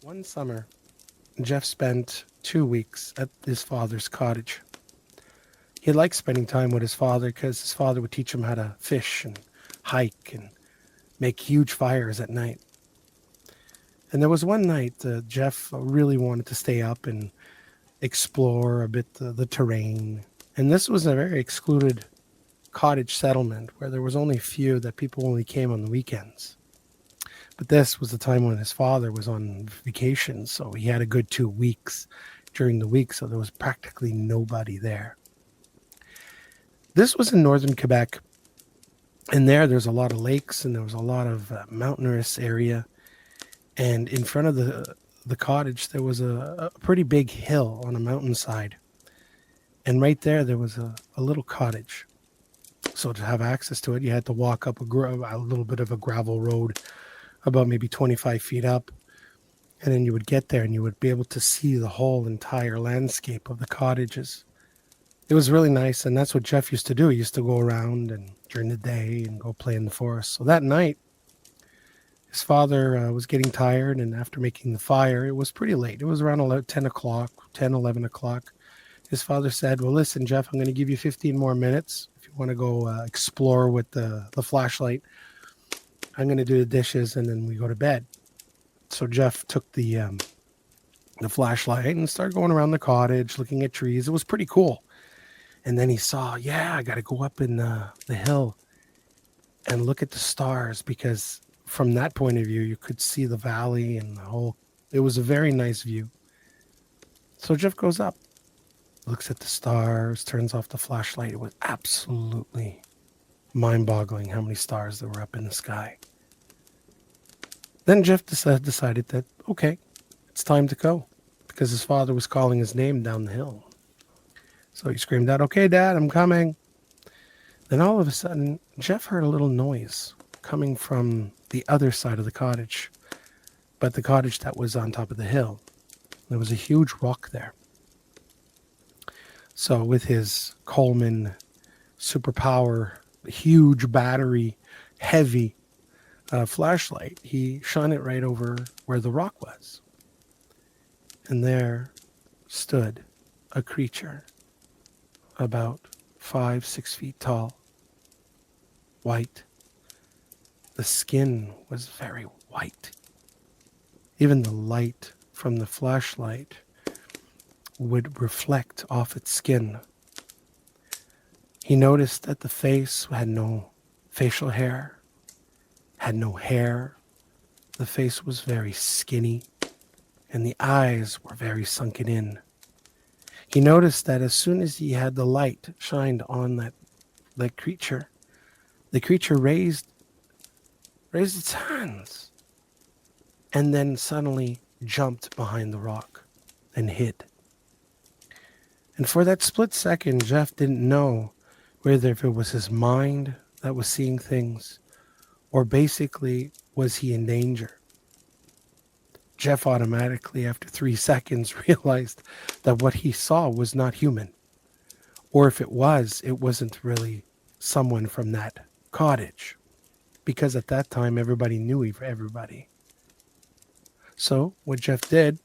One summer, Jeff spent 2 weeks at his father's cottage. He liked spending time with his father because his father would teach him how to fish and hike and make huge fires at night. And there was one night Jeff really wanted to stay up and explore a bit the terrain. And this was a very excluded cottage settlement where there was only a few that people only came on the weekends. But this was the time when his father was on vacation, so he had a good 2 weeks during the week, so there was practically nobody there. This was in northern Quebec, and there's a lot of lakes and there was a lot of mountainous area. And in front of the cottage, there was a pretty big hill on a mountainside, and right there was a little cottage. So to have access to it, you had to walk up a little bit of a gravel road, about maybe 25 feet up, and then you would get there and you would be able to see the whole entire landscape of the cottages. It was really nice, and that's what Jeff used to do. He used to go around and during the day and go play in the forest. So that night, his father was getting tired, and after making the fire, it was pretty late. It was around 10 o'clock, 10, 11 o'clock. His father said, well, listen, Jeff, I'm going to give you 15 more minutes. If you want to go explore with the flashlight, I'm going to do the dishes, and then we go to bed. So Jeff took the flashlight and started going around the cottage, looking at trees. It was pretty cool. And then he saw, yeah, I got to go up in the hill and look at the stars, because from that point of view, you could see the valley and the whole. It was a very nice view. So Jeff goes up, looks at the stars, turns off the flashlight. It was absolutely mind-boggling how many stars there were up in the sky. Then Jeff decided that, okay, it's time to go, because his father was calling his name down the hill. So he screamed out, okay, Dad, I'm coming. Then all of a sudden, Jeff heard a little noise coming from the other side of the cottage, but the cottage that was on top of the hill. There was a huge rock there. So with his Coleman superpower, huge battery, heavy flashlight, he shone it right over where the rock was. And there stood a creature about 5, 6 feet tall, white. The skin was very white. Even the light from the flashlight would reflect off its skin. He noticed that the face had no facial hair, had no hair. The face was very skinny, and the eyes were very sunken in. He noticed that as soon as he had the light shined on that creature, the creature raised its hands and then suddenly jumped behind the rock and hid. And for that split second, Jeff didn't know whether if it was his mind that was seeing things, or basically was he in danger. Jeff automatically, after 3 seconds, realized that what he saw was not human. Or if it wasn't really someone from that cottage. Because at that time, everybody knew everybody. So what Jeff did,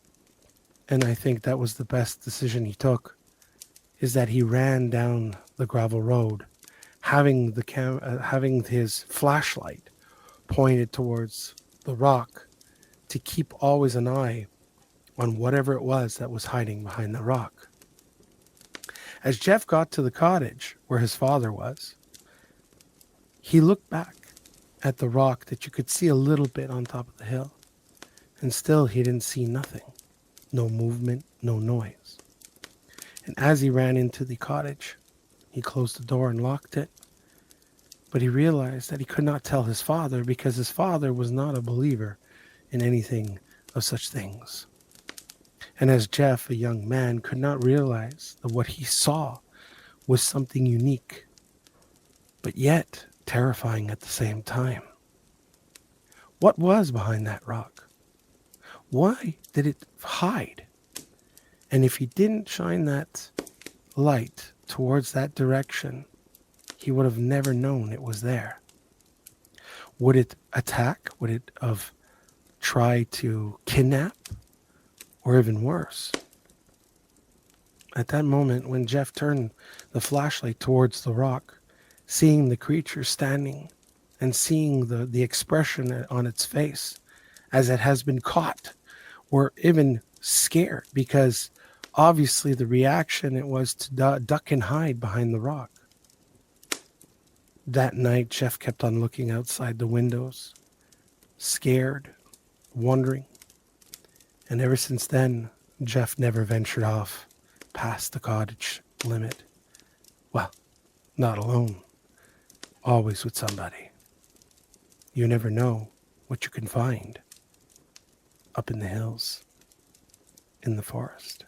and I think that was the best decision he took, is that he ran down the gravel road, having his flashlight pointed towards the rock, to keep always an eye on whatever it was that was hiding behind the rock. As Jeff got to the cottage where his father was, he looked back at the rock that you could see a little bit on top of the hill, and still he didn't see nothing. No movement, no noise. And as he ran into the cottage, he closed the door and locked it. But he realized that he could not tell his father, because his father was not a believer in anything of such things. And as Jeff, a young man, could not realize that what he saw was something unique, but yet terrifying at the same time. What was behind that rock? Why did it hide? And if he didn't shine that light towards that direction, he would have never known it was there. Would it attack? Would it have tried to kidnap? or even worse. At that moment, when Jeff turned the flashlight towards the rock, seeing the creature standing and seeing the expression on its face as it has been caught, or even scared, because obviously the reaction it was to duck and hide behind the rock. That night, Jeff kept on looking outside the windows, scared, wondering. And ever since then, Jeff never ventured off past the cottage limit. Well, not alone, always with somebody. You never know what you can find up in the hills, in the forest.